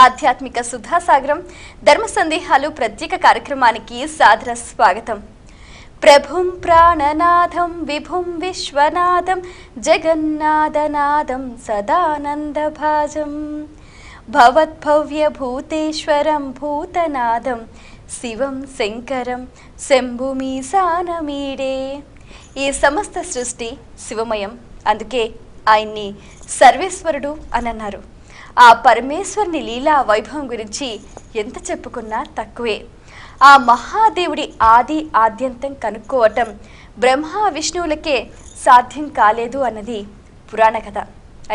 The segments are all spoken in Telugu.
ఆధ్యాత్మిక సుధాసాగరం ధర్మ సందేహాలు ప్రత్యేక కార్యక్రమానికి సాదర స్వాగతం. ప్రభుం ప్రాణనాథం విభుం విశ్వనాథం జగన్నాథనాథం సదానందభాజం భవద్భవ్యభూతేశ్వరం భూతనాథం శివం శంకరం శంభుమీశానమీడే. ఈ సమస్త సృష్టి శివమయం, అందుకే ఆయన్ని సర్వేశ్వరుడు అని అన్నారు. ఆ పరమేశ్వరుని లీలా వైభవం గురించి ఎంత చెప్పుకున్నా తక్కువే. ఆ మహాదేవుడి ఆది ఆద్యంతం కనుక్కోవటం బ్రహ్మ విష్ణువులకే సాధ్యం కాలేదు అన్నది పురాణ కథ.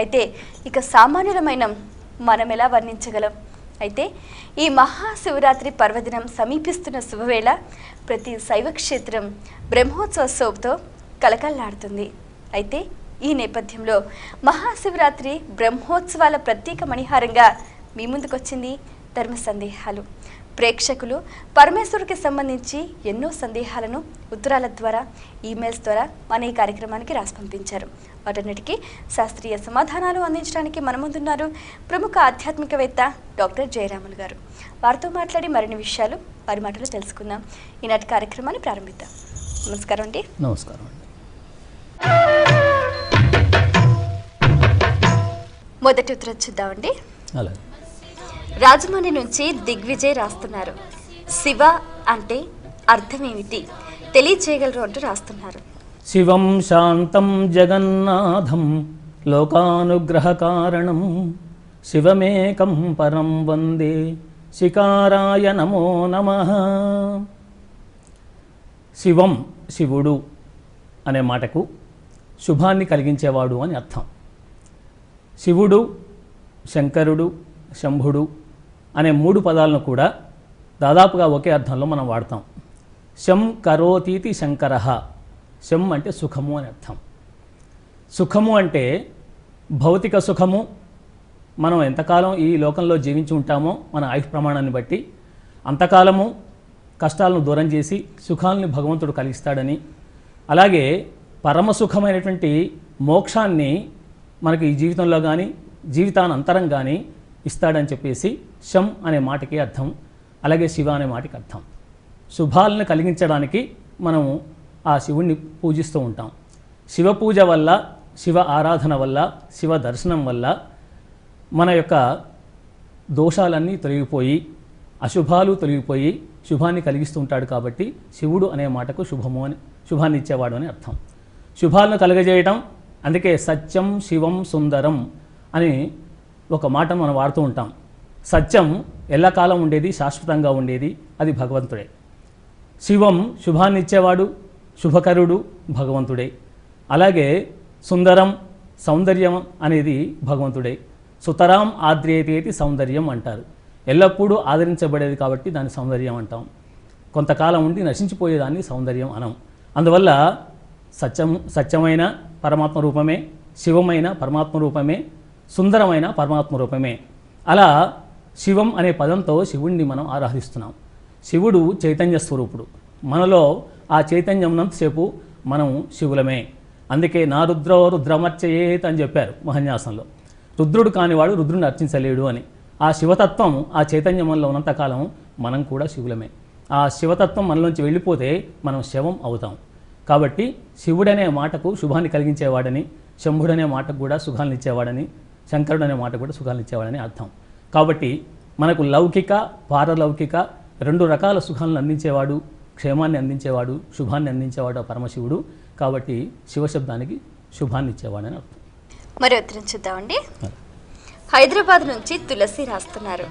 అయితే ఇక సామాన్యులమైన మనం ఎలా వర్ణించగలం? అయితే ఈ మహాశివరాత్రి పర్వదినం సమీపిస్తున్న శుభవేళ ప్రతి శైవక్షేత్రం బ్రహ్మోత్సవంతో కలకల్లాడుతుంది. అయితే ఈ నేపథ్యంలో మహాశివరాత్రి బ్రహ్మోత్సవాల ప్రత్యేక మణిహారంగా మీ ముందుకొచ్చింది ధర్మ సందేహాలు. ప్రేక్షకులు పరమేశ్వరుడికి సంబంధించి ఎన్నో సందేహాలను ఉత్తరాల ద్వారా, ఈమెయిల్స్ ద్వారా మన ఈ కార్యక్రమానికి రాసి పంపించారు. వాటన్నిటికీ శాస్త్రీయ సమాధానాలు అందించడానికి మన ముందున్నారు ప్రముఖ ఆధ్యాత్మికవేత్త డాక్టర్ జయరాములు గారు. వారితో మాట్లాడి మరిన్ని విషయాలు వారి మాటలు తెలుసుకుందాం. ఈనాటి కార్యక్రమాన్ని ప్రారంభిద్దాం. నమస్కారం అండి. నమస్కారం అండి. మొదటి ఉత్తరం చూద్దామండి. అలాగే. రాజమండ్రి నుంచి దిగ్విజయ్ రాస్తున్నారు. శివ అంటే అర్థం ఏమిటి తెలియచేయగలరు అంటూ రాస్తున్నారు. శివం శాంతం జగన్నాథం లోకానుగ్రహ కారణం శివమేకం పరం వందే శికారాయ నమో నమః. శివం శివుడు అనే మాటకు శుభాన్ని కలిగించేవాడు అని అర్థం. శివుడు, శంకరుడు, శంభుడు అనే మూడు పదాలను కూడా దాదాపుగా ఒకే అర్థంలో మనం వాడతాం. శం కరోతీతి శంకరః. శం అంటే సుఖము అని అర్థం. సుఖము అంటే భౌతిక సుఖము. మనం ఎంతకాలం ఈ లోకంలో జీవించి ఉంటామో మన ఆయుష్ ప్రమాణాన్ని బట్టి అంతకాలము కష్టాలను దూరం చేసి సుఖాలని భగవంతుడు కలిగిస్తాడని, అలాగే పరమసుఖమైనటువంటి మోక్షాన్ని మనకి ఈ జీవితంలో కానీ జీవితానంతరం కానీ ఇస్తాడని చెప్పేసి శం అనే మాటకి అర్థం. అలాగే శివ అనే మాటకి అర్థం. శుభాలను కలిగించడానికి మనము ఆ శివుణ్ణి పూజిస్తూ ఉంటాం. శివ పూజ వల్ల, శివ ఆరాధన వల్ల, శివ దర్శనం వల్ల మన యొక్క దోషాలన్నీ తొలగిపోయి అశుభాలు తొలగిపోయి శుభాన్ని కలిగిస్తూ ఉంటాడు. కాబట్టి శివుడు అనే మాటకు శుభము అని, శుభాన్ని ఇచ్చేవాడు అని అర్థం. శుభాలను కలగజేయటం, అందుకే సత్యం శివం సుందరం అని ఒక మాట మనం వాడుతూ ఉంటాం. సత్యం ఎల్లకాలం ఉండేది, శాశ్వతంగా ఉండేది, అది భగవంతుడే. శివం శుభాన్ని ఇచ్చేవాడు, శుభకరుడు భగవంతుడే. అలాగే సుందరం సౌందర్యం అనేది భగవంతుడే. సుతరాం ఆద్రేతేతి సౌందర్యం అంటారు. ఎల్లప్పుడూ ఆదరించబడేది కాబట్టి దాన్ని సౌందర్యం అంటాం. కొంతకాలం ఉండి నశించిపోయేదాన్ని సౌందర్యం అనం. అందువల్ల సత్యమైన పరమాత్మ రూపమే, శివమైన పరమాత్మ రూపమే, సుందరమైన పరమాత్మ రూపమే. అలా శివం అనే పదంతో శివుణ్ణి మనం ఆరాధిస్తున్నాం. శివుడు చైతన్య స్వరూపుడు. మనలో ఆ చైతన్యం ఉన్నంతసేపు మనం శివులమే. అందుకే నా రుద్రో రుద్రమర్చయేత్ అని చెప్పారు మహన్యాసంలో. రుద్రుడు కానివాడు రుద్రుడిని అర్చించలేడు అని. ఆ శివతత్వం ఆ చైతన్యం మనలో ఉన్నంతకాలం మనం కూడా శివులమే. ఆ శివతత్వం మనలోంచి వెళ్ళిపోతే మనం శవం అవుతాం. కాబట్టి శివుడనే మాటకు శుభాన్ని కలిగించేవాడని, శంభుడనే మాటకు కూడా సుఖాలను ఇచ్చేవాడని, శంకరుడు అనే మాట కూడా సుఖాలను ఇచ్చేవాడని అర్థం. కాబట్టి మనకు లౌకిక, పారలౌకిక రెండు రకాల సుఖాలను అందించేవాడు, క్షేమాన్ని అందించేవాడు, శుభాన్ని అందించేవాడు ఆ పరమశివుడు. కాబట్టి శివశబ్దానికి శుభాన్ని ఇచ్చేవాడని అర్థం. మరి ఉత్తరం చూద్దామండి. హైదరాబాద్ నుంచి తులసి రాస్తున్నారు.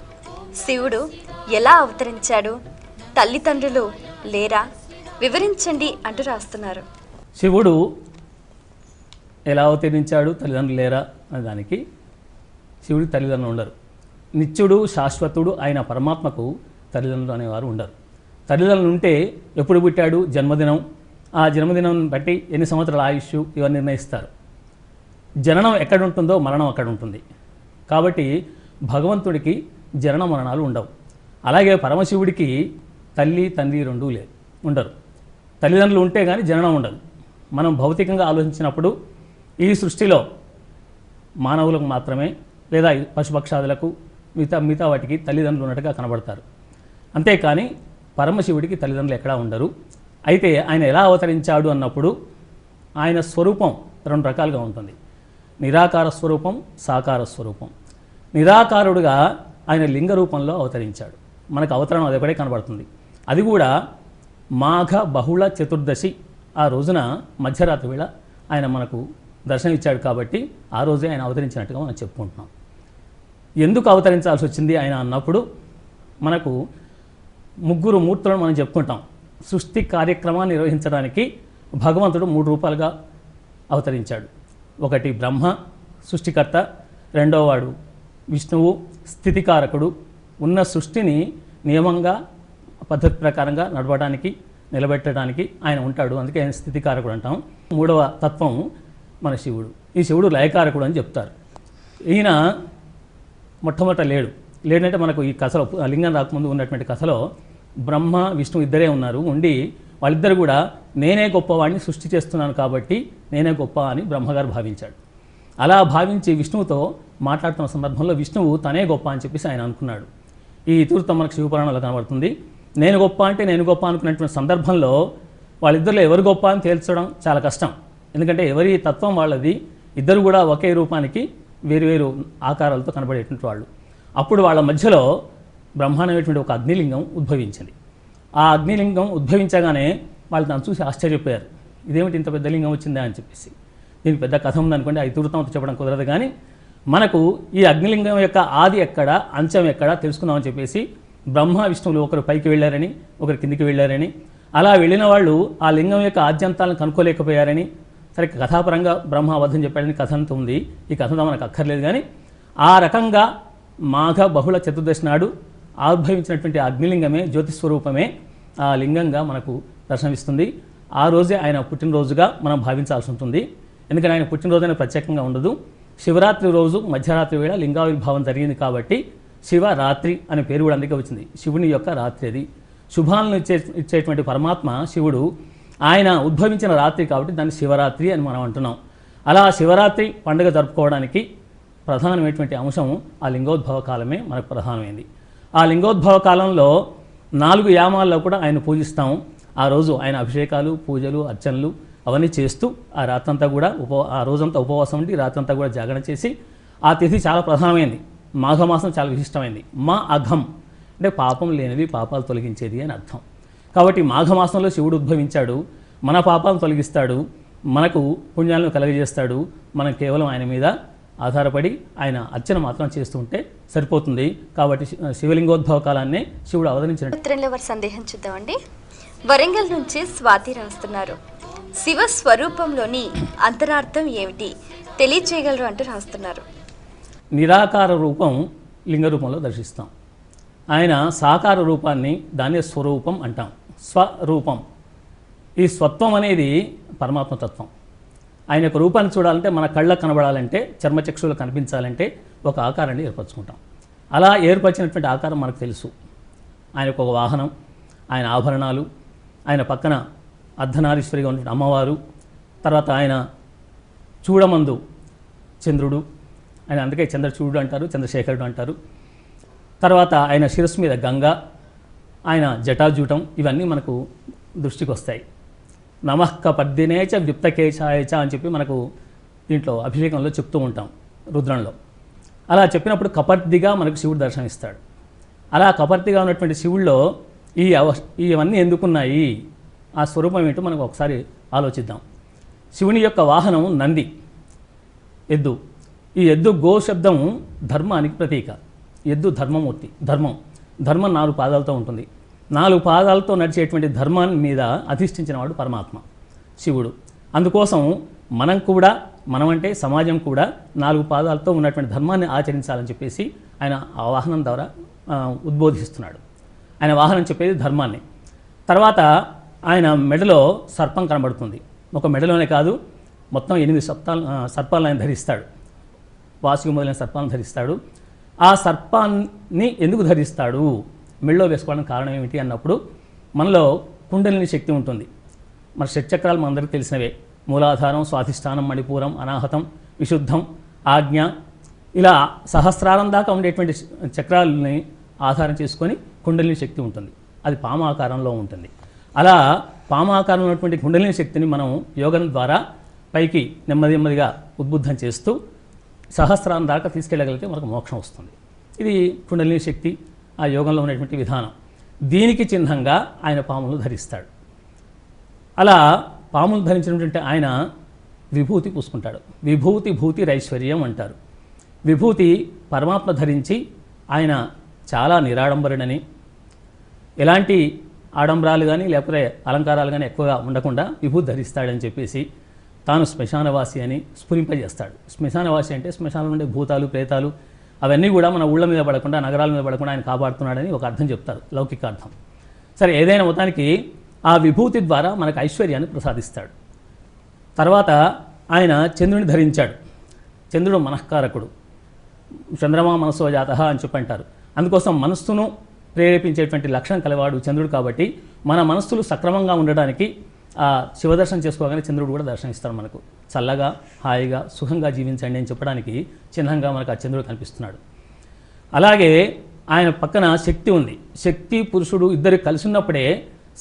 శివుడు ఎలా అవతరించాడు? తల్లిదండ్రులు లేరా? వివరించండి అంటూ రాస్తున్నారు. శివుడు ఎలా అవతరించాడు, తల్లిదండ్రులు లేరా అనే దానికి శివుడికి తల్లిదండ్రులు ఉండరు. నిత్యుడు శాశ్వతుడు అయిన పరమాత్మకు తల్లిదండ్రులు అనేవారు ఉండరు. తల్లిదండ్రులు ఉంటే ఎప్పుడు పుట్టాడు, జన్మదినం, ఆ జన్మదినం బట్టి ఎన్ని సంవత్సరాల ఆయుష్ ఇవన్నీ నిర్ణయిస్తారు. జననం ఎక్కడ ఉంటుందో మరణం అక్కడ ఉంటుంది. కాబట్టి భగవంతుడికి జనన మరణాలు ఉండవు. అలాగే పరమశివుడికి తల్లి తండ్రి రెండూ ఉండరు. తల్లిదండ్రులు ఉంటే కానీ జననం ఉండదు. మనం భౌతికంగా ఆలోచించినప్పుడు ఈ సృష్టిలో మానవులకు మాత్రమే లేదా పశుపక్షాదులకు మిగతా వాటికి తల్లిదండ్రులు ఉన్నట్టుగా కనబడతారు. అంతేకాని పరమశివుడికి తల్లిదండ్రులు ఎక్కడా ఉండరు. అయితే ఆయన ఎలా అవతరించాడు అన్నప్పుడు ఆయన స్వరూపం 2 రకాలుగా ఉంటుంది. నిరాకార స్వరూపం, సాకార స్వరూపం. నిరాకారుడుగా ఆయన లింగ రూపంలో అవతరించాడు. మనకు అవతరణం అది ఒకటే కనబడుతుంది. అది కూడా మాఘ బహుళ చతుర్దశి ఆ రోజున మధ్యరాత్రి వేళ ఆయన మనకు దర్శనం ఇచ్చాడు కాబట్టి ఆ రోజే ఆయన అవతరించినట్టుగా మనం చెప్పుకుంటున్నాం. ఎందుకు అవతరించాల్సి వచ్చింది ఆయన అన్నప్పుడు మనకు 3 మూర్తులను మనం చెప్పుకుంటాం. సృష్టి కార్యక్రమాన్ని నిర్వహించడానికి భగవంతుడు 3 రూపాలుగా అవతరించాడు. ఒకటి బ్రహ్మ సృష్టికర్త, రెండోవాడు విష్ణువు స్థితికారకుడు. ఉన్న సృష్టిని నియమంగా పద్ధతి ప్రకారంగా నడవడానికి నిలబెట్టడానికి ఆయన ఉంటాడు. అందుకే ఆయన స్థితికారకుడు అంటాం. 3వ తత్వం మన శివుడు. ఈ శివుడు లయకారకుడు అని చెప్తారు. ఈయన మొట్టమొదట లేడంటే మనకు ఈ కథలో లింగం రాకముందు ఉన్నటువంటి కథలో బ్రహ్మ విష్ణు ఇద్దరే ఉన్నారు. ఉండి వాళ్ళిద్దరు కూడా నేనే గొప్పవాడిని సృష్టి చేస్తున్నాను కాబట్టి నేనే గొప్ప అని బ్రహ్మగారు భావించాడు. అలా భావించి విష్ణువుతో మాట్లాడుతున్న సందర్భంలో విష్ణువు తనే గొప్ప అని చెప్పేసి ఆయన అనుకున్నాడు. ఈ ఇతివృత్తం మనకు శివపురాణంలో కనబడుతుంది. నేను గొప్ప అంటే నేను గొప్ప అనుకున్నటువంటి సందర్భంలో వాళ్ళిద్దరిలో ఎవరు గొప్ప అని తేల్చడం చాలా కష్టం. ఎందుకంటే ఎవరి తత్వం వాళ్ళది. ఇద్దరు కూడా ఒకే రూపానికి వేరు ఆకారాలతో కనబడేటువంటి వాళ్ళు. అప్పుడు వాళ్ళ మధ్యలో బ్రహ్మాండమైనటువంటి ఒక అగ్నిలింగం ఉద్భవించింది. ఆ అగ్నిలింగం ఉద్భవించగానే వాళ్ళు దాన్ని చూసి ఆశ్చర్యపోయారు. ఇదేమిటి ఇంత పెద్ద లింగం వచ్చిందా అని చెప్పేసి. దీనికి పెద్ద కథ ఉందనుకోండి, ఆ ఇతివృత్తం చెప్పడం కుదరదు. కానీ మనకు ఈ అగ్నిలింగం యొక్క ఆది ఎక్కడ అంచం ఎక్కడ తెలుసుకుందామని చెప్పేసి బ్రహ్మ విష్ణువులు ఒకరు పైకి వెళ్ళారని ఒకరు కిందికి వెళ్ళారని, అలా వెళ్ళిన వాళ్ళు ఆ లింగం యొక్క ఆద్యంతాలను కనుక్కోలేకపోయారని, సరే కథాపరంగా బ్రహ్మ అబద్ధం చెప్పాడని కథ అంత ఉంది. ఈ కథంతో మనకు అక్కర్లేదు. కానీ ఆ రకంగా మాఘ బహుళ చతుర్దశి నాడు ఆవిర్భవించినటువంటి అగ్నిలింగమే జ్యోతిస్వరూపమే ఆ లింగంగా మనకు దర్శనమిస్తుంది. ఆ రోజే ఆయన పుట్టినరోజుగా మనం భావించాల్సి ఉంటుంది. ఎందుకంటే ఆయన పుట్టినరోజు ప్రత్యేకంగా ఉండదు. శివరాత్రి రోజు మధ్యరాత్రి వేళ లింగావిర్భావం జరిగింది కాబట్టి శివరాత్రి అనే పేరు కూడా అందుకే వచ్చింది. శివుని యొక్క రాత్రి అది. శుభాలను ఇచ్చేటువంటి పరమాత్మ శివుడు ఆయన ఉద్భవించిన రాత్రి కాబట్టి దాన్ని శివరాత్రి అని మనం అంటున్నాం. అలా శివరాత్రి పండుగ జరుపుకోవడానికి ప్రధానమైనటువంటి అంశం ఆ లింగోద్భవ కాలమే మనకు ప్రధానమైంది. ఆ లింగోద్భవ కాలంలో 4 యామాల్లో కూడా ఆయన పూజిస్తాం. ఆ రోజు ఆయన అభిషేకాలు పూజలు అర్చనలు అవన్నీ చేస్తూ ఆ రాత్రంతా కూడా ఆ రోజంతా ఉపవాసం ఉండి రాత్రంతా కూడా జాగరణ చేసి ఆ తిథి చాలా ప్రధానమైంది. మాఘమాసం చాలా విశిష్టమైంది. మా అఘం అంటే పాపం లేనివి పాపాలు తొలగించేది అని అర్థం. కాబట్టి మాఘమాసంలో శివుడు ఉద్భవించాడు. మన పాపాలను తొలగిస్తాడు, మనకు పుణ్యాలను కలగజేస్తాడు. మనం కేవలం ఆయన మీద ఆధారపడి ఆయన అర్చన మాత్రం చేస్తుంటే సరిపోతుంది. కాబట్టి శివలింగోద్భవ కాలాన్నే శివుడు అవతరించినట్టు. ఉత్తరంలో వారి సందేహం చూద్దామండి. వరంగల్ నుంచి స్వాతి రాస్తున్నారు. శివ స్వరూపంలోని అంతరార్థం ఏమిటి తెలియచేయగలరు అంటూ రాస్తున్నారు. నిరాకార రూపం లింగ రూపంలో దర్శిస్తాం. ఆయన సాకార రూపాన్ని దాన్నే స్వరూపం అంటాం. స్వరూపం, ఈ స్వత్వం అనేది పరమాత్మ తత్వం. ఆయన యొక్క రూపాన్ని చూడాలంటే మన కళ్ళకు కనబడాలంటే చర్మచక్షులు కనిపించాలంటే ఒక ఆకారాన్ని ఏర్పరచుకుంటాం. అలా ఏర్పరిచినటువంటి ఆకారం మనకు తెలుసు. ఆయనకు ఒక వాహనం, ఆయన ఆభరణాలు, ఆయన పక్కన అర్ధనారీశ్వరిగా ఉన్నటువంటి అమ్మవారు, తర్వాత ఆయన చూడమందు చంద్రుడు, ఆయన అందుకే చంద్రచూడు అంటారు, చంద్రశేఖరుడు అంటారు. తర్వాత ఆయన శిరస్సు మీద గంగ, ఆయన జటాజూటం, ఇవన్నీ మనకు దృష్టికి వస్తాయి. నమఃక పద్దినేచ విప్తకేశాయచ అని చెప్పి మనకు దీంట్లో అభిషేకంలో చెప్తూ ఉంటాం రుద్రంలో. అలా చెప్పినప్పుడు కపర్దిగా మనకు శివుడు దర్శనమిస్తాడు. అలా కపర్దిగా ఉన్నటువంటి శివుల్లో ఇవన్నీ ఎందుకున్నాయి, ఆ స్వరూపం ఏంటో మనకు ఒకసారి ఆలోచిద్దాం. శివుని యొక్క వాహనం నంది, ఎద్దు. ఈ ఎద్దు గో శబ్దం ధర్మానికి ప్రతీక. ఎద్దు ధర్మమూర్తి, ధర్మం 4 పాదాలతో ఉంటుంది. 4 పాదాలతో నడిచేటువంటి ధర్మాన్ని మీద అధిష్ఠించిన వాడు పరమాత్మ శివుడు. అందుకోసం మనం అంటే సమాజం కూడా 4 పాదాలతో ఉన్నటువంటి ధర్మాన్ని ఆచరించాలని చెప్పేసి ఆయన ఆ వాహనం ద్వారా ఉద్బోధిస్తున్నాడు. ఆయన వాహనం చెప్పేది ధర్మాన్ని. తర్వాత ఆయన మెడలో సర్పం కనబడుతుంది. ఒక మెడలోనే కాదు, మొత్తం 8 సర్పాలను ఆయన ధరిస్తాడు. వాసుకి మొదలైన సర్పాలను ధరిస్తాడు. ఆ సర్పాన్ని ఎందుకు ధరిస్తాడు, మెడలో వేసుకోవడానికి కారణం ఏమిటి అన్నప్పుడు మనలో కుండలిని శక్తి ఉంటుంది. మన షట్చక్రాలు మనందరికీ తెలిసినవే. మూలాధారం, స్వాధిష్టానం, మణిపూరం, అనాహతం, విశుద్ధం, ఆజ్ఞ, ఇలా సహస్రారం దాకా ఉండేటువంటి చక్రాలని ఆధారం చేసుకొని కుండలిని శక్తి ఉంటుంది. అది పాము ఆకారంలో ఉంటుంది. అలా పాము ఆకారంలో ఉన్నటువంటి కుండలిని శక్తిని మనం యోగం ద్వారా పైకి నెమ్మదిగా ఉద్బుద్ధం చేస్తూ సహస్రారం దాకా తీసుకెళ్ళగలిగితే మనకు మోక్షం వస్తుంది. ఇది కుండలిని శక్తి, ఆ యోగంలో ఉన్నటువంటి విధానం. దీనికి చిహ్నంగా ఆయన పాములు ధరిస్తాడు. అలా పాములు ధరించినటువంటి ఆయన విభూతి పూసుకుంటాడు. విభూతి భూతి ఐశ్వర్యం అంటారు. విభూతి పరమాత్మ ధరించి ఆయన చాలా నిరాడంబరుడని, ఎలాంటి ఆడంబరాలు కానీ లేకపోతే అలంకారాలు కానీ ఎక్కువగా ఉండకుండా విభూతి ధరిస్తాడని చెప్పేసి తాను శ్మశానవాసి అని స్ఫురింపజేస్తాడు. శ్మశానవాసి అంటే శ్మశానంలో ఉండే భూతాలు ప్రేతాలు అవన్నీ కూడా మన ఊళ్ళ మీద పడకుండా నగరాల మీద పడకుండా ఆయన కాపాడుతున్నాడని ఒక అర్థం చెప్తారు, లౌకిక అర్థం. సరే, ఏదైనా మొత్తానికి ఆ విభూతి ద్వారా మనకు ఐశ్వర్యాన్ని ప్రసాదిస్తాడు. తర్వాత ఆయన చంద్రుని ధరించాడు. చంద్రుడు మనఃకారకుడు, చంద్రమా మనసో జాతః అని చెప్పంటారు. అందుకోసం మనస్సును ప్రేరేపించేటువంటి లక్షణం కలవాడు చంద్రుడు. కాబట్టి మన మనస్సులు సక్రమంగా ఉండడానికి ఆ శివదర్శనం చేసుకోగానే చంద్రుడు కూడా దర్శనమిస్తాడు. మనకు చల్లగా హాయిగా సుఖంగా జీవించండి అని చెప్పడానికి చిహ్నంగా మనకు ఆ చంద్రుడు కనిపిస్తున్నాడు. అలాగే ఆయన పక్కన శక్తి ఉంది. శక్తి పురుషుడు ఇద్దరు కలిసి ఉన్నప్పుడే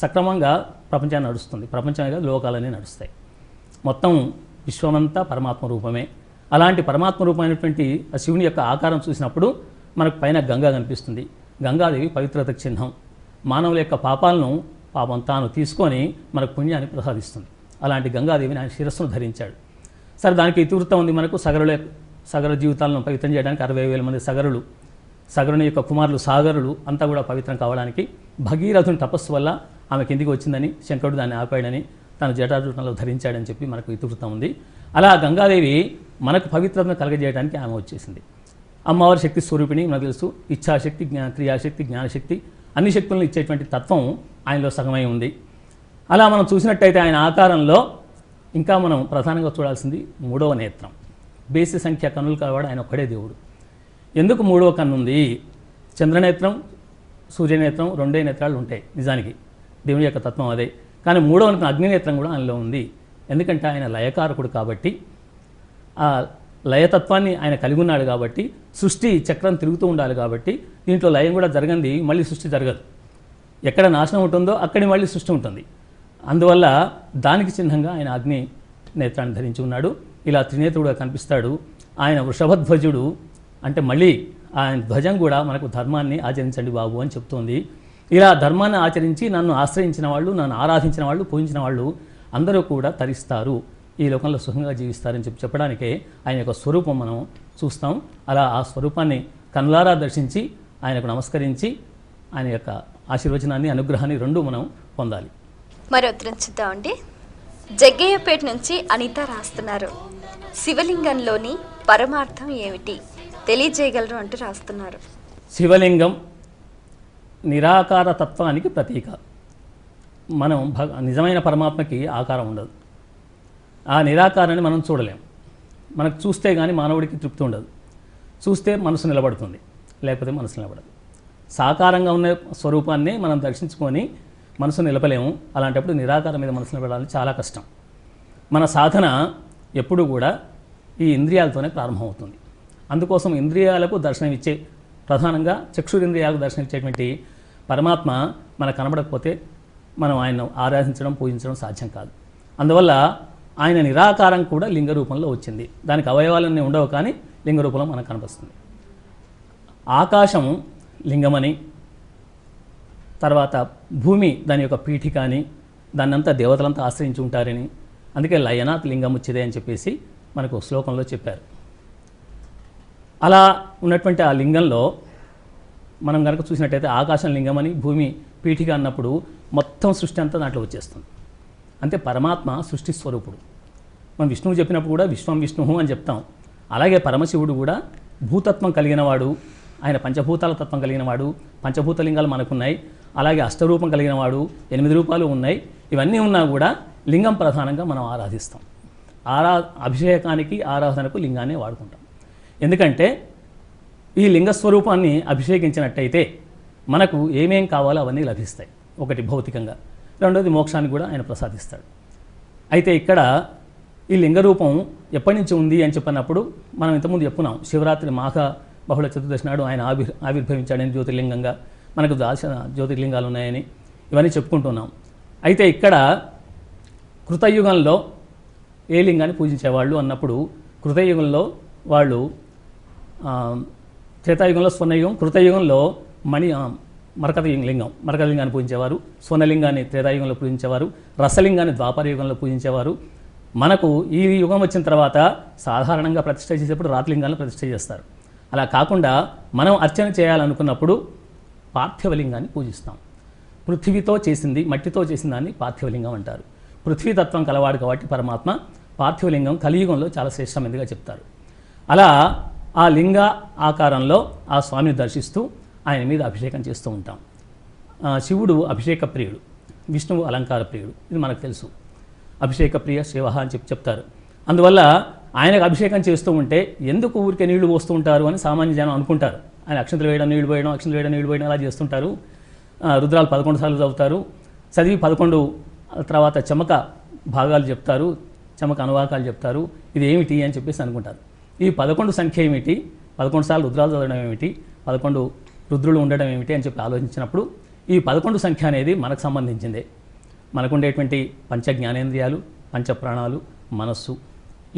సక్రమంగా ప్రపంచాన్ని నడుస్తుంది. ప్రపంచంగా లోకాలన్నీ నడుస్తాయి. మొత్తం విశ్వమంతా పరమాత్మ రూపమే. అలాంటి పరమాత్మ రూపమైనటువంటి ఆ శివుని యొక్క ఆకారం చూసినప్పుడు మనకు పైన గంగా కనిపిస్తుంది. గంగాదేవి పవిత్రతకు చిహ్నం. మానవుల యొక్క పాపాలను పాపం తాను తీసుకొని మనకు పుణ్యాన్ని ప్రసాదిస్తుంది. అలాంటి గంగాదేవిని ఆయన శిరస్సును ధరించాడు. సరే, దానికి ఇతివృత్తం ఉంది మనకు. సగర జీవితాలను పవిత్రం చేయడానికి 60,000 మంది సగరుని యొక్క కుమారులు సాగరులు అంతా కూడా పవిత్రం కావడానికి భగీరథుని తపస్సు వల్ల ఆమె కిందికి వచ్చిందని, శంకరుడు దాన్ని ఆపాడని, తను జటాజూటంలో ధరించాడని చెప్పి మనకు ఇతివృత్తం ఉంది. అలా గంగాదేవి మనకు పవిత్రతను కలగజేయడానికి ఆమె వచ్చేసింది. అమ్మవారి శక్తి స్వరూపిణి మనకు తెలుసు. ఇచ్ఛాశక్తి, క్రియాశక్తి, జ్ఞానశక్తి అన్ని శక్తులను ఇచ్చేటువంటి తత్వం ఆయనలో సగమై ఉంది. అలా మనం చూసినట్టయితే ఆయన ఆకారంలో ఇంకా మనం ప్రధానంగా చూడాల్సింది 3వ నేత్రం. బేసి సంఖ్య కన్నులు కలవాడు ఆయన ఒక్కడే దేవుడు. ఎందుకు 3వ కన్ను ఉంది? చంద్రనేత్రం, సూర్యనేత్రం 2 నేత్రాలు ఉంటాయి నిజానికి, దేవుని యొక్క తత్వం అదే. కానీ 3వ అగ్నినేత్రం కూడా ఆయనలో ఉంది. ఎందుకంటే ఆయన లయకారకుడు కాబట్టి, ఆ లయతత్వాన్ని ఆయన కలిగి ఉన్నాడు కాబట్టి, సృష్టి చక్రం తిరుగుతూ ఉండాలి కాబట్టి, దీంట్లో లయం కూడా జరగంది మళ్ళీ సృష్టి జరగదు. ఎక్కడ నాశనం ఉంటుందో అక్కడి మళ్ళీ సృష్టి ఉంటుంది. అందువల్ల దానికి చిహ్నంగా ఆయన అగ్ని నేత్రాన్ని ధరించి ఉన్నాడు. ఇలా త్రినేత్రుడుగా కనిపిస్తాడు. ఆయన వృషభధ్వజుడు అంటే మళ్ళీ ఆయన ధ్వజం కూడా మనకు ధర్మాన్ని ఆచరించండి బాబు అని చెప్తోంది. ఇలా ధర్మాన్ని ఆచరించి నన్ను ఆశ్రయించిన వాళ్ళు, నన్ను ఆరాధించిన వాళ్ళు, పూజించిన వాళ్ళు అందరూ కూడా తరిస్తారు, ఈ లోకంలో సుఖంగా జీవిస్తారని చెప్పడానికే ఆయన యొక్క స్వరూపం మనం చూస్తాం. అలా ఆ స్వరూపాన్ని కనులారా దర్శించి ఆయనకు నమస్కరించి ఆయన యొక్క ఆశీర్వచనాన్ని, అనుగ్రహాన్ని రెండూ మనం పొందాలి. మరో ఉత్తరం చూద్దామండి. జగ్గయ్యపేట నుంచి అనిత రాస్తున్నారు. శివలింగంలోని పరమార్థం ఏమిటి తెలియజేయగలరు అంటూ రాస్తున్నారు. శివలింగం నిరాకార తత్వానికి ప్రతీక. మనం నిజమైన పరమాత్మకి ఆకారం ఉండదు. ఆ నిరాకారాన్ని మనం చూడలేం. మనకు చూస్తే కానీ మానవుడికి తృప్తి ఉండదు. చూస్తే మనసు నిలబడుతుంది, లేకపోతే మనసు నిలబడదు. సాకారంగా ఉన్న స్వరూపాన్ని మనం దర్శించుకొని మనసు నిలపలేము. అలాంటప్పుడు నిరాకారం మీద మనసు నిలబడాలని చాలా కష్టం. మన సాధన ఎప్పుడు కూడా ఈ ఇంద్రియాలతోనే ప్రారంభమవుతుంది. అందుకోసం ఇంద్రియాలకు దర్శనమిచ్చే, ప్రధానంగా చక్షురింద్రియాలకు దర్శనమిచ్చేటువంటి పరమాత్మ మనకు కనబడకపోతే మనం ఆయన్ను ఆరాధించడం, పూజించడం సాధ్యం కాదు. అందువల్ల ఆయన నిరాకారం కూడా లింగ రూపంలో వచ్చింది. దానికి అవయవాలన్నీ ఉండవు, కానీ లింగ రూపంలో మనకు కనిపిస్తుంది. ఆకాశం లింగమని, తర్వాత భూమి దాని యొక్క పీఠిక అని, దాన్నంతా దేవతలంతా ఆశ్రయించి ఉంటారని, అందుకే లయనాత్ లింగం వచ్చిదే అని చెప్పేసి మనకు శ్లోకంలో చెప్పారు. అలా ఉన్నటువంటి ఆ లింగంలో మనం కనుక చూసినట్టయితే ఆకాశం లింగమని, భూమి పీఠిక అన్నప్పుడు మొత్తం సృష్టి అంతా దాంట్లో వచ్చేస్తుంది. అంటే పరమాత్మ సృష్టి స్వరూపుడు. మనం విష్ణువు చెప్పినప్పుడు కూడా విశ్వం విష్ణువు అని చెప్తాం. అలాగే పరమశివుడు కూడా భూతత్వం కలిగిన వాడు. ఆయన పంచభూతాల తత్వం కలిగిన వాడు. పంచభూతలింగాలు మనకున్నాయి. అలాగే అష్టరూపం కలిగిన వాడు, 8 రూపాలు ఉన్నాయి. ఇవన్నీ ఉన్నా కూడా లింగం ప్రధానంగా మనం ఆరాధిస్తాం. అభిషేకానికి, ఆరాధనకు లింగాన్ని వాడుకుంటాం. ఎందుకంటే ఈ లింగస్వరూపాన్ని అభిషేకించినట్టయితే మనకు ఏమేం కావాలో అవన్నీ లభిస్తాయి. ఒకటి భౌతికంగా, రెండోది మోక్షాన్ని కూడా ఆయన ప్రసాదిస్తాడు. అయితే ఇక్కడ ఈ లింగ రూపం ఎప్పటి నుంచి ఉంది అని చెప్పినప్పుడు మనం ఇంతకుముందు చెప్పుకున్నాం, శివరాత్రి మాఘ బహుళ చతుర్దశి నాడు ఆయన ఆవిర్భవించాడని జ్యోతిర్లింగంగా, మనకు దాల్చిన జ్యోతిర్లింగాలు ఉన్నాయని ఇవన్నీ చెప్పుకుంటున్నాం. అయితే ఇక్కడ కృతయుగంలో ఏ లింగాన్ని పూజించేవాళ్ళు అన్నప్పుడు, కృతయుగంలో వాళ్ళు త్రేతాయుగంలో స్వర్ణయుగం, కృతయుగంలో మరకత లింగాన్ని పూజించేవారు, స్వర్ణలింగాన్ని త్రేతాయుగంలో పూజించేవారు, రసలింగాన్ని ద్వాపరయుగంలో పూజించేవారు. మనకు ఈ యుగం వచ్చిన తర్వాత సాధారణంగా ప్రతిష్ఠ చేసేప్పుడు రాతిలింగాలను ప్రతిష్ఠ చేస్తారు. అలా కాకుండా మనం అర్చన చేయాలనుకున్నప్పుడు పార్థివలింగాన్ని పూజిస్తాం. పృథ్వీతో చేసింది, మట్టితో చేసిన దాన్ని పార్థివలింగం అంటారు. పృథ్వీతత్వం కలవాడు కాబట్టి పరమాత్మ పార్థివలింగం కలియుగంలో చాలా శ్రేష్టమైనదిగా చెప్తారు. అలా ఆ లింగ ఆకారంలో ఆ స్వామిని దర్శిస్తూ ఆయన మీద అభిషేకం చేస్తూ ఉంటాం. శివుడు అభిషేక ప్రియుడు, విష్ణువు అలంకార ప్రియుడు, ఇది మనకు తెలుసు. అభిషేక ప్రియ శివ అని చెప్తారు. అందువల్ల ఆయనకు అభిషేకం చేస్తూ ఉంటే ఎందుకు ఊరికే నీళ్లు పోస్తూ ఉంటారు అని సామాన్య జనం అనుకుంటారు. ఆయన అక్షంతలు వేయడం, నీళ్లు పోయడం, అక్షంతలు వేయడం, నీళ్లు పోయడం అలా చేస్తుంటారు. రుద్రాలు 11 సార్లు చదువుతారు, చదివి 11 తర్వాత చమక భాగాలు చెప్తారు, చమక అనువాకాలు చెప్తారు. ఇది ఏమిటి అని చెప్పేసి అనుకుంటారు. ఈ 11 సంఖ్య ఏమిటి, 11 సార్లు రుద్రాలు చదవడం ఏమిటి, 11 రుద్రులు ఉండడం ఏమిటి అని చెప్పి ఆలోచించినప్పుడు ఈ 11 సంఖ్య అనేది మనకు సంబంధించిందే. మనకుండేటువంటి పంచ జ్ఞానేంద్రియాలు, పంచ ప్రాణాలు, మనస్సు,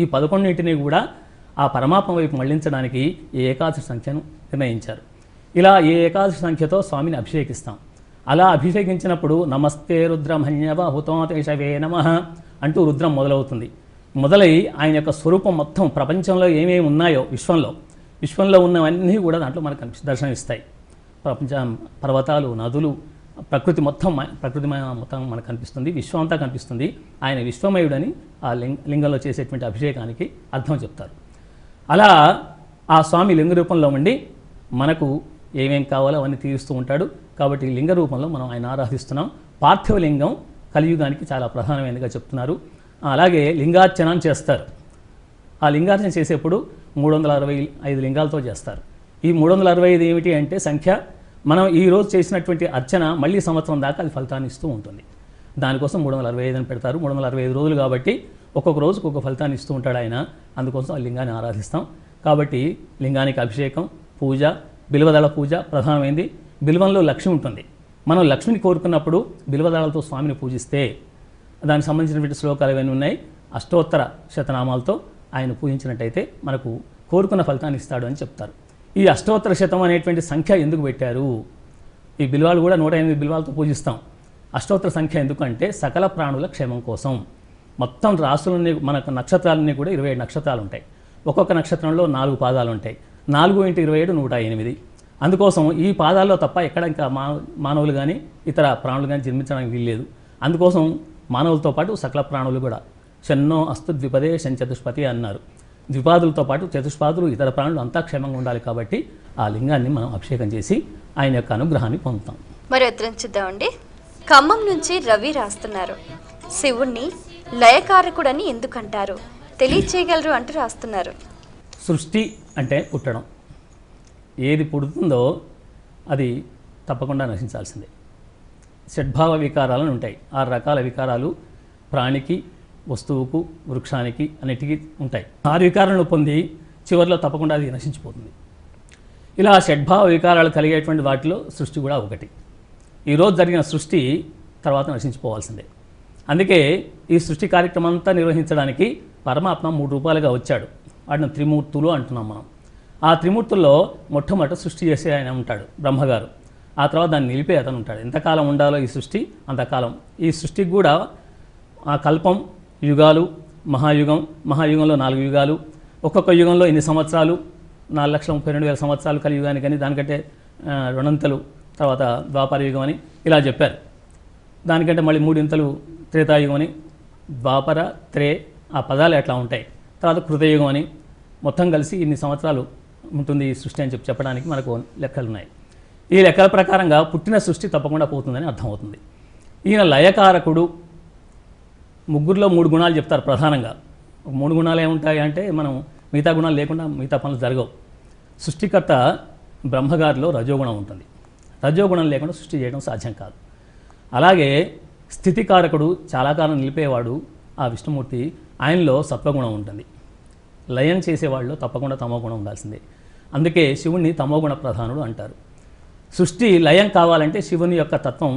ఈ 11ని కూడా ఆ పరమాత్మ వైపు మళ్లించడానికి ఈ ఏకాదశి సంఖ్యను నిర్ణయించారు. ఇలా ఈ ఏకాదశి సంఖ్యతో స్వామిని అభిషేకిస్తాం. అలా అభిషేకించినప్పుడు నమస్తే రుద్రమన్యవ హుతోతేషవే నమః అంటూ రుద్రం మొదలవుతుంది. మొదలై ఆయన యొక్క స్వరూపం మొత్తం ప్రపంచంలో ఏమేమి ఉన్నాయో విశ్వంలో ఉన్నవన్నీ కూడా దాంట్లో మనకు దర్శనమిస్తాయి. పర్వతాలు, నదులు, ప్రకృతి మొత్తం మనకు కనిపిస్తుంది, విశ్వం అంతా కనిపిస్తుంది. ఆయన విశ్వమయుడని ఆ లింగంలో చేసేటువంటి అభిషేకానికి అర్థం చెప్తారు. అలా ఆ స్వామి లింగ రూపంలో ఉండి మనకు ఏమేం కావాలో అవన్నీ తీరుస్తూ ఉంటాడు. కాబట్టి లింగ రూపంలో మనం ఆయన ఆరాధిస్తున్నాం. పార్థివ లింగం కలియుగానికి చాలా ప్రధానమైనదిగా చెప్తున్నారు. అలాగే లింగార్చన చేస్తారు. ఆ లింగార్చన చేసేప్పుడు 365 లింగాలతో చేస్తారు. ఈ 365 ఏమిటి అంటే సంఖ్య, మనం ఈరోజు చేసినటువంటి అర్చన మళ్ళీ సంవత్సరం దాకా అది ఫలితాన్ని ఇస్తూ ఉంటుంది. దానికోసం 365 అని పెడతారు. 365 రోజులు కాబట్టి ఒక్కొక్క రోజుకు ఒక ఫలితాన్ని ఇస్తూ ఉంటాడు ఆయన. అందుకోసం ఆ లింగాన్ని ఆరాధిస్తాం. కాబట్టి లింగానికి అభిషేకం, పూజ, బిల్వదళ పూజ ప్రధానమైంది. బిల్వంలో లక్ష్మి ఉంటుంది. మనం లక్ష్మిని కోరుకున్నప్పుడు బిల్వదళాలతో స్వామిని పూజిస్తే దానికి సంబంధించినటువంటి శ్లోకాలు ఇవన్నీ ఉన్నాయి. అష్టోత్తర శతనామాలతో ఆయన పూజించినట్టయితే మనకు కోరుకున్న ఫలితాన్ని ఇస్తాడు అని చెప్తారు. ఈ అష్టోత్తర శతం అనేటువంటి సంఖ్య ఎందుకు పెట్టారు? ఈ బిల్వాలు కూడా 108 బిల్వాలతో పూజిస్తాం. అష్టోత్తర సంఖ్య ఎందుకంటే సకల ప్రాణుల క్షేమం కోసం. మొత్తం రాసులన్నీ మనకు నక్షత్రాలన్నీ కూడా 27 నక్షత్రాలు ఉంటాయి. ఒక్కొక్క నక్షత్రంలో 4 పాదాలు ఉంటాయి. 4 × 27 108. అందుకోసం ఈ పాదాల్లో తప్ప ఎక్కడ ఇంకా మానవులు కానీ ఇతర ప్రాణులు కానీ జన్మించడానికి వీల్లేదు. అందుకోసం మానవులతో పాటు సకల ప్రాణులు కూడా షన్నో అస్తు ద్విపదే శంచతుష్పతి అన్నారు. ద్విపాదులతో పాటు చతుష్పాదులు, ఇతర ప్రాణులు అంతా క్షేమంగా ఉండాలి. కాబట్టి ఆ లింగాన్ని మనం అభిషేకం చేసి ఆయన యొక్క అనుగ్రహాన్ని పొందుతాం. మరి ఉత్తరం చూద్దామండి. ఖమ్మం నుంచి రవి రాస్తున్నారు, శివుణ్ణి లయకారకుడని ఎందుకంటారు, తెలియచేయగలరు అంటూ రాస్తున్నారు. సృష్టి అంటే పుట్టడం. ఏది పుడుతుందో అది తప్పకుండా నశించాల్సిందే. షడ్భావ వికారాలను ఉంటాయి. 6 రకాల వికారాలు ప్రాణికి, వస్తువుకు, వృక్షానికి అన్నిటికీ ఉంటాయి. 6 వికారాలను పొంది చివరిలో తప్పకుండా అది నశించిపోతుంది. ఇలా షడ్భావ వికారాలు కలిగేటువంటి వాటిలో సృష్టి కూడా ఒకటి. ఈరోజు జరిగిన సృష్టి తర్వాత నశించిపోవాల్సిందే. అందుకే ఈ సృష్టి కార్యక్రమం అంతా నిర్వహించడానికి పరమాత్మ 3 రూపాలుగా వచ్చాడు. వాటిని త్రిమూర్తులు అంటున్నాం మనం. ఆ త్రిమూర్తుల్లో మొట్టమొదట సృష్టి చేసే ఆయన ఉంటాడు, బ్రహ్మగారు. ఆ తర్వాత దాన్ని నిలిపే అతను ఉంటాడు. ఎంతకాలం ఉండాలో ఈ సృష్టి అంతకాలం. ఈ సృష్టికి కూడా ఆ కల్పం, యుగాలు, మహాయుగంలో 4 యుగాలు, ఒక్కొక్క యుగంలో ఇన్ని సంవత్సరాలు, 4,32,000 సంవత్సరాలు కలియుగానికి అని, దానికంటే 2 తర్వాత ద్వాపర యుగం అని ఇలా చెప్పారు. దానికంటే మళ్ళీ 3 త్రేతాయుగం అని, ద్వాపర, త్రే ఆ పదాలు ఎట్లా ఉంటాయి. తర్వాత కృతయుగం అని, మొత్తం కలిసి ఇన్ని సంవత్సరాలు ఉంటుంది ఈ సృష్టి అని చెప్పడానికి మనకు లెక్కలు ఉన్నాయి. ఈ లెక్కల ప్రకారంగా పుట్టిన సృష్టి తప్పకుండా పోతుందని అర్థమవుతుంది. ఈయన లయకారకుడు. ముగ్గురులో 3 గుణాలు చెప్తారు ప్రధానంగా. 3 గుణాలు ఏముంటాయి అంటే మనం మిగతా గుణాలు లేకుండా మిగతా పనులు జరగవు. సృష్టికర్త బ్రహ్మగారిలో రజోగుణం ఉంటుంది. రజోగుణం లేకుండా సృష్టి చేయడం సాధ్యం కాదు. అలాగే స్థితికారకుడు, చాలా కాలం నిలిపేవాడు ఆ విష్ణుమూర్తి. ఆయనలో సత్వగుణం ఉంటుంది. లయం చేసేవాళ్ళు తప్పకుండా తమోగుణం ఉండాల్సిందే. అందుకే శివుణ్ణి తమోగుణ ప్రధానుడు అంటారు. సృష్టి లయం కావాలంటే శివుని యొక్క తత్వం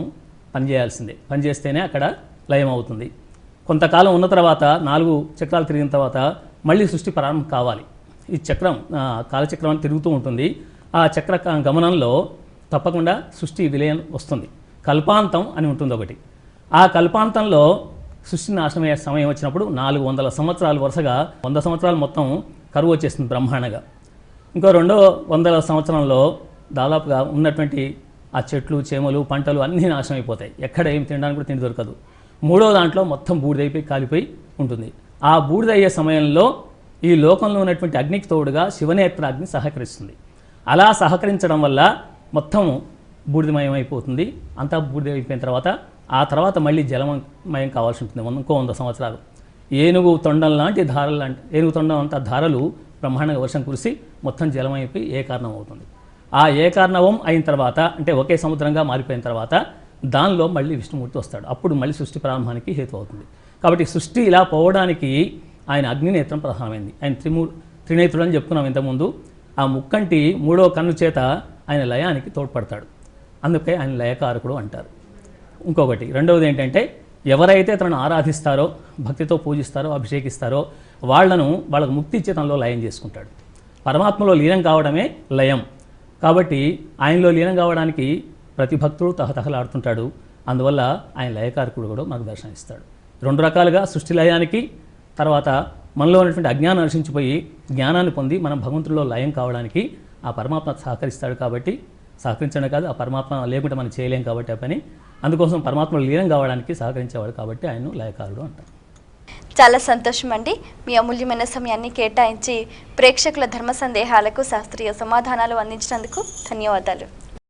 పనిచేయాల్సిందే. పనిచేస్తేనే అక్కడ లయం అవుతుంది. కొంతకాలం ఉన్న తర్వాత 4 చక్రాలు తిరిగిన తర్వాత మళ్ళీ సృష్టి ప్రారంభం కావాలి. ఈ చక్రం కాలచక్రం అని తిరుగుతూ ఉంటుంది. ఆ చక్ర గమనంలో తప్పకుండా సృష్టి విలయం వస్తుంది. కల్పాంతం అని ఉంటుంది ఒకటి. ఆ కల్పాంతంలో సృష్టి నాశనమయ్యే సమయం వచ్చినప్పుడు 400 సంవత్సరాలు వరుసగా 100 సంవత్సరాలు మొత్తం కరువు వచ్చేస్తుంది బ్రహ్మాండంగా. ఇంకో 200 సంవత్సరంలో దాదాపుగా ఉన్నటువంటి ఆ చెట్లు చేమలు పంటలు అన్నీ నాశనం అయిపోతాయి. ఎక్కడ ఏం తినడానికి కూడా తిండి దొరకదు. 3వ దాంట్లో మొత్తం బూడిదైపోయి కాలిపోయి ఉంటుంది. ఆ బూడిదయ్యే సమయంలో ఈ లోకంలో ఉన్నటువంటి అగ్నికి తోడుగా శివనేత్రాగ్ని సహకరిస్తుంది. అలా సహకరించడం వల్ల మొత్తం బూడిదమయం అయిపోతుంది. అంతా బూడిద అయిపోయిన తర్వాత ఆ తర్వాత మళ్ళీ జలమయం కావాల్సి ఉంటుంది. ఇంకో 100 సంవత్సరాలు. ఏనుగు తొండం లాంటి ధారలు ఏనుగు తొండం అంత ధారలు బ్రహ్మాండంగా వర్షం కురిసి మొత్తం జలమైపోయి ఏకార్ణం అవుతుంది. ఆ ఏకార్ణవం అయిన తర్వాత అంటే ఒకే సముద్రంగా మారిపోయిన తర్వాత దానిలో మళ్ళీ విష్ణుమూర్తి వస్తాడు. అప్పుడు మళ్ళీ సృష్టి ప్రారంభానికి హేతు అవుతుంది. కాబట్టి సృష్టి ఇలా పోవడానికి ఆయన అగ్నినేత్రం ప్రధానమైంది. ఆయన త్రినేత్రుడు అని చెప్పుకున్నాం ఇంతకుముందు. ఆ ముక్కంటి 3వ కన్ను చేత ఆయన లయానికి తోడ్పడతాడు. అందుకే ఆయన లయకారకుడు అంటారు. ఇంకొకటి రెండవది ఏంటంటే ఎవరైతే తనను ఆరాధిస్తారో భక్తితో పూజిస్తారో అభిషేకిస్తారో వాళ్ళకు ముక్తి ఇచ్చే తనలో లయం చేసుకుంటాడు. పరమాత్మలో లీనం కావడమే లయం. కాబట్టి ఆయనలో లీనం కావడానికి ప్రతి భక్తుడు తహతహలాడుతుంటాడు. అందువల్ల ఆయన లయకారకుడు కూడా మనకు దర్శనమిస్తాడు. 2 రకాలుగా సృష్టి లయానికి, తర్వాత మనలో ఉన్నటువంటి అజ్ఞానం నశించిపోయి జ్ఞానాన్ని పొంది మనం భగవంతుడిలో లయం కావడానికి ఆ పరమాత్మ సహకరిస్తాడు. కాబట్టి సహకరించడం కాదు, ఆ పరమాత్మ లేకుంటే మనం చేయలేం కాబట్టి ఆ పని. అందుకోసం పరమాత్మలో లీనం కావడానికి సహకరించేవాడు కాబట్టి ఆయన్ను లయకారుడు అంటారు. చాలా సంతోషం అండి. మీ అమూల్యమైన సమయాన్ని కేటాయించి ప్రేక్షకుల ధర్మ సందేహాలకు శాస్త్రీయ సమాధానాలు అందించినందుకు ధన్యవాదాలు.